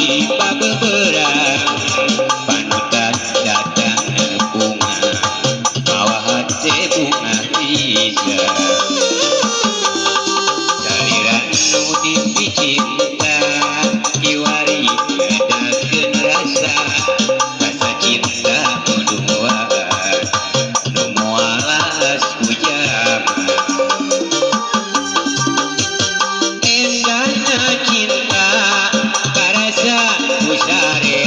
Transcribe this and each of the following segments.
beberapa panutan datang bunga bawa hati bunga hija saliran nudi cinta kiwari kedakeun rasa cinta dua nu mualas ujam endahna cinta karasa usare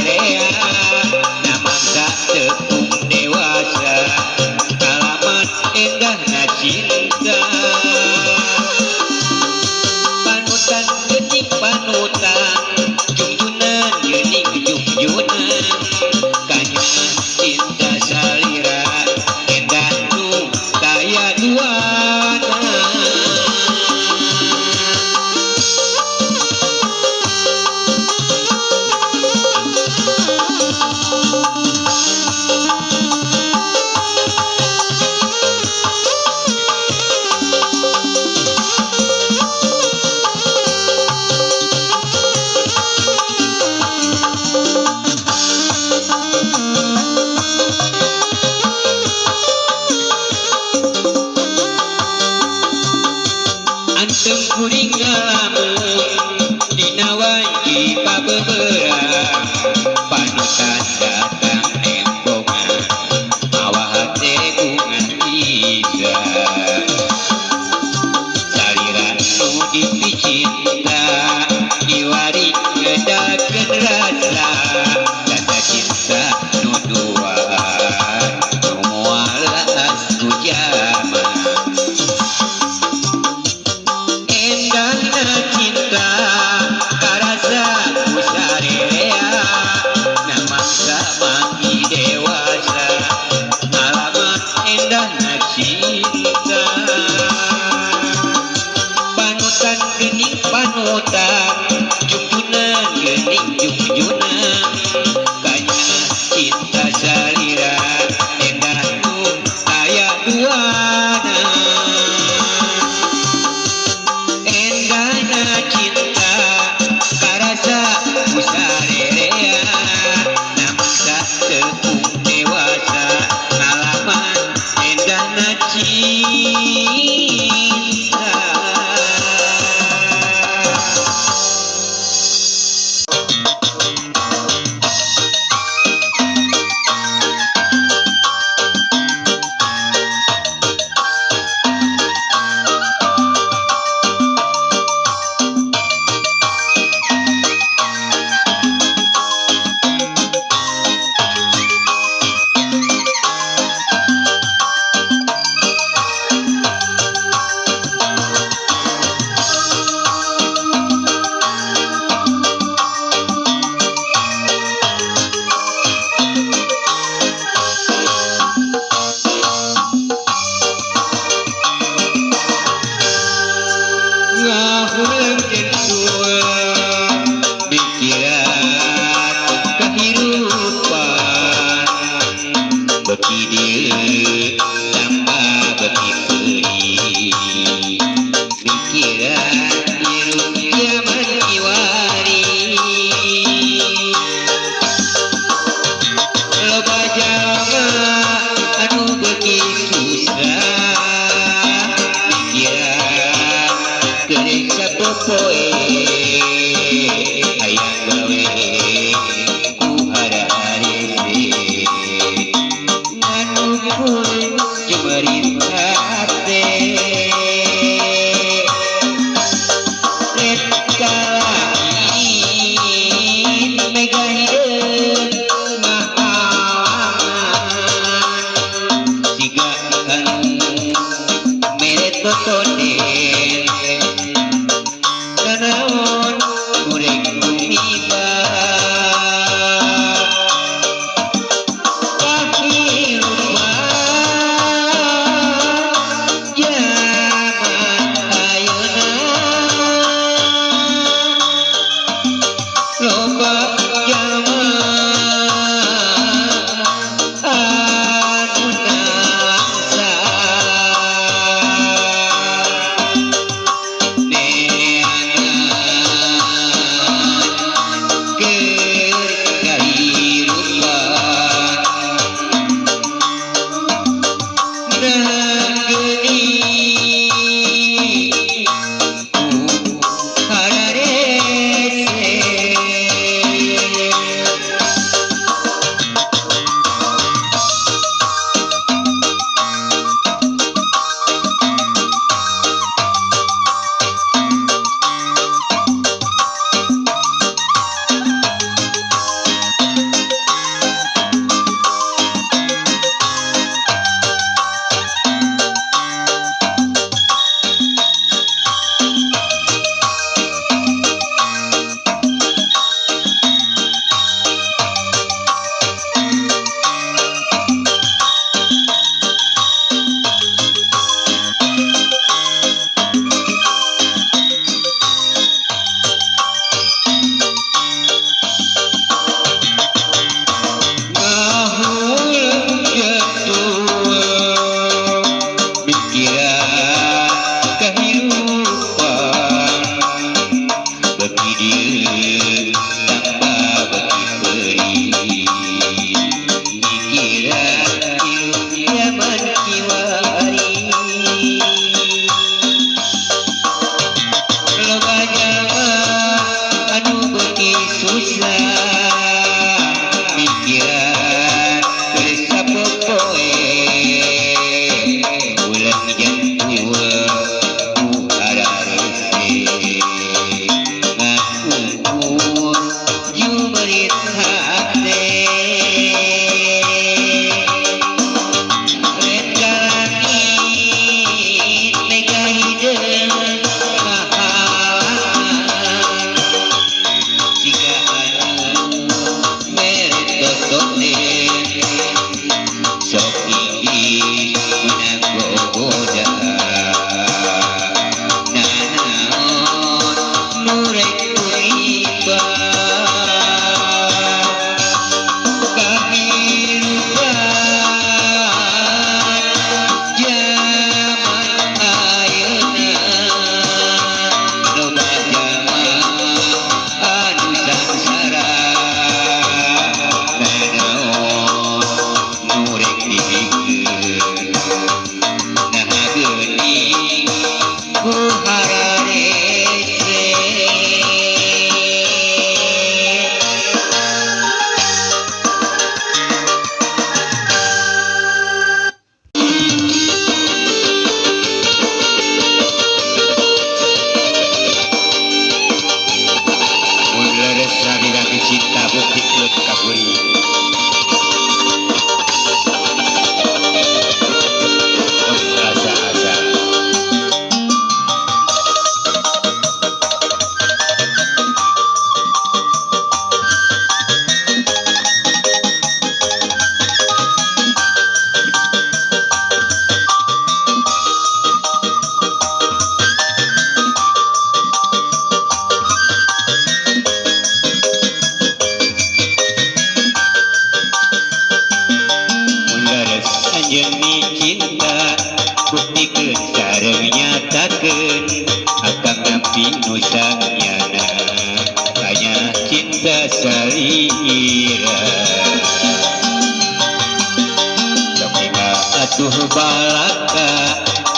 atuh balaka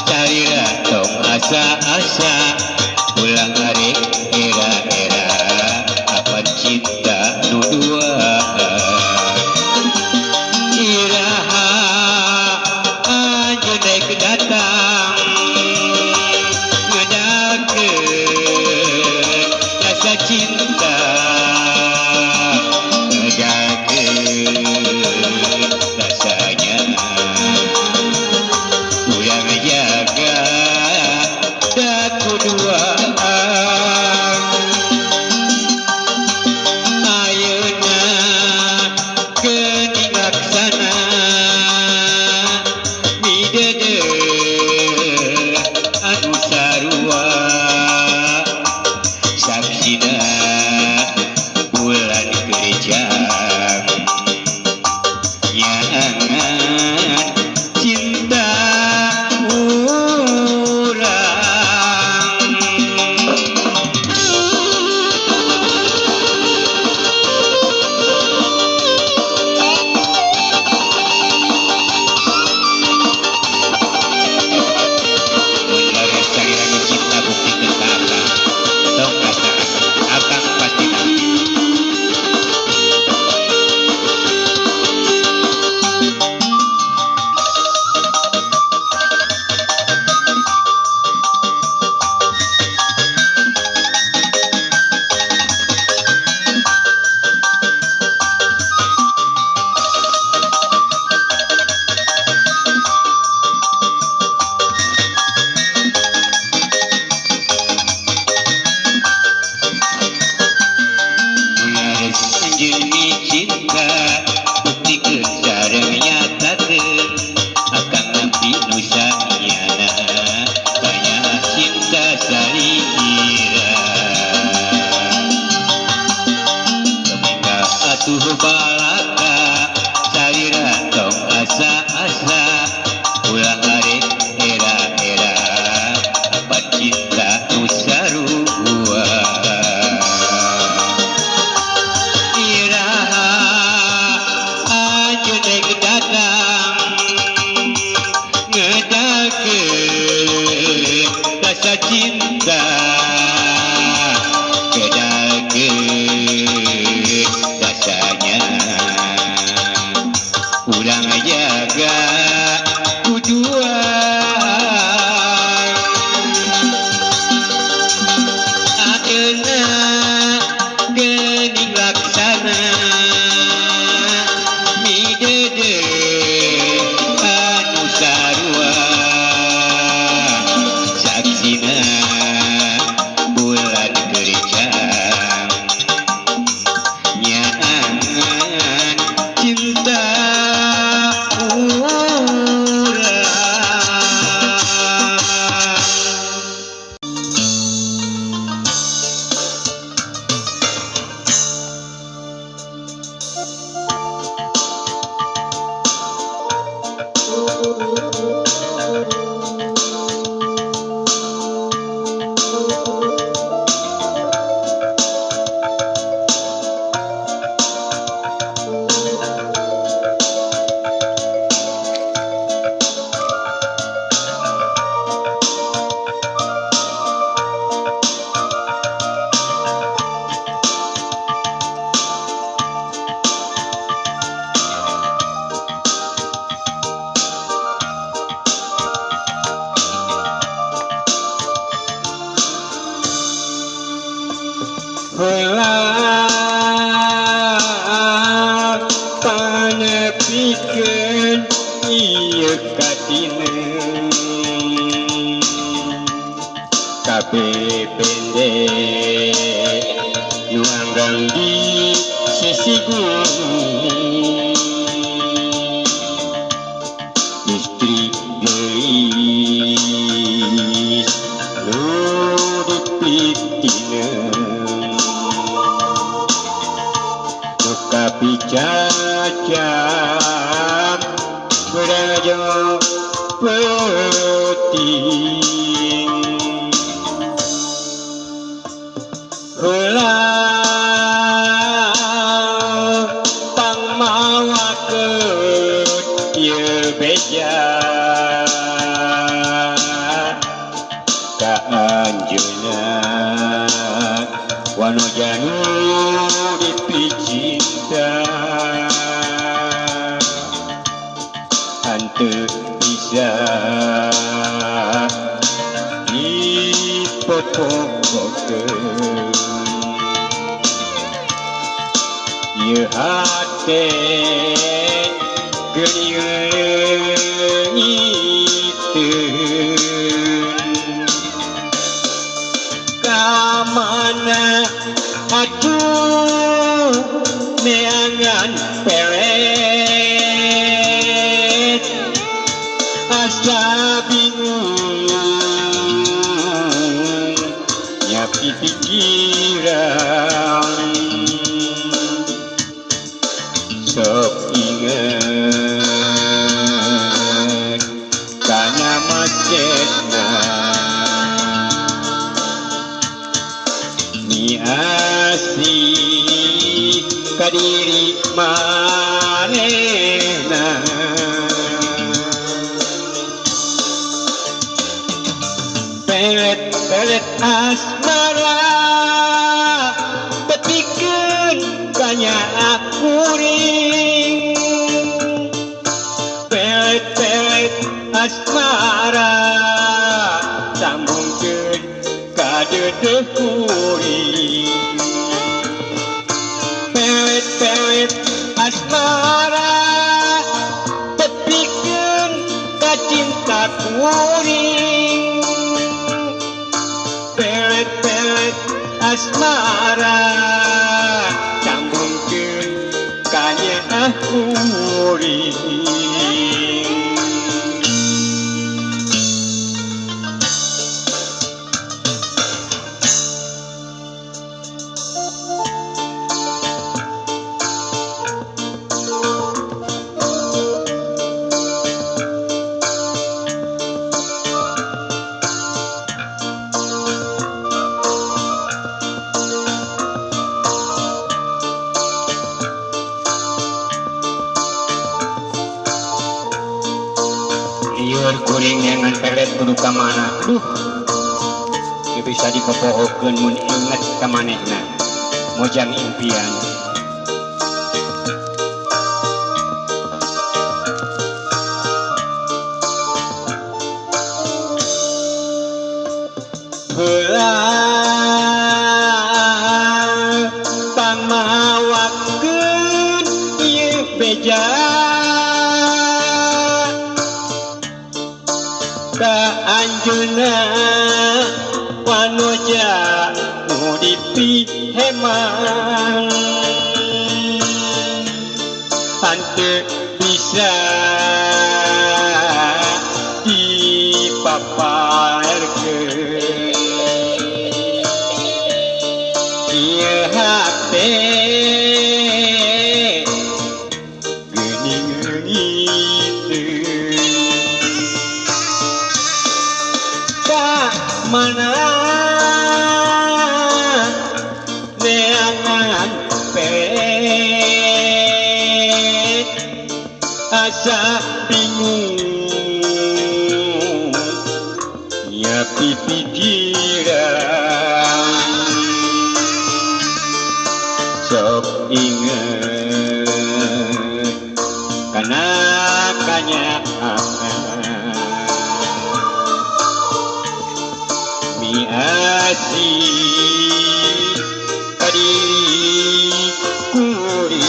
carira tong asa-asa ulang arek era-era apa cinta nu duaan iraha anjeuneg datang ngedakeun rasa cinta ngedakeun rasanya ulang jaga daku duaan ayeuna geuning laksana midedeuh anu sarua saksina bulan gerejang nyangan cinta urang bener salirana cinta bukti kesaka tong asa-asa akang pasti nanti Mulares anjeunni cinta bukti sareng nyatakeun akang ngabdi nu saenyana banyak cinta salira kemengga atuh balaka salira tong asa-asa ulang arek era-era apa cinta nu sarua iraha anjeuneg datang ngedakeun rasa cinta ngedakeun rasanya urang jaga kuduan ayeuna geuning laksana midedeuh anu sarua saksina bulan gerejang nyangan cinta urang heula panepikeun ieu katine kabeh pendek nuanggang di sisi gunung istri geus nu dipitine capicacam berajo penting heula pangmawakeun ieu beja bisa henteu bisa dipotongkeun ieu hate geuning leungiteun ka mana atuh neangan pelet asa bingung nyapi pikiran sok inget kana macetna miasi ka diri manehna pelet asmara tepikeun kanya akuring pelet asmara sambungkeun ka dedeh kuring pelet asmara tepikeun ka cinta kuring pelet asmara sambungkeun ka nyeunah kuring lieur kuring ngan pelet kudu ka mana aduh ieu bisa dipopohokeun mun inget ka manehna mojang impian heula pamawakeun ieu beja ka anjeunna panoja nu dipihemang henteu bisa dipaparkeun ieu hate geuning leungiteun mana neangan pelet asa bingung nyapi pikiran sok inget kana kanyaan miasi ka diri kuring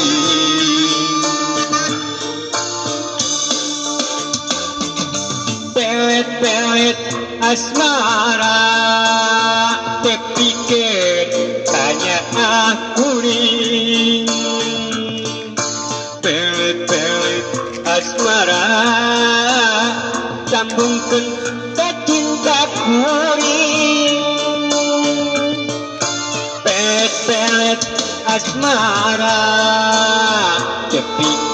pelet asmara tepikeun tanya akuring pelet asmara sambungkeun ka cinta kuring pelet asmara tepikeun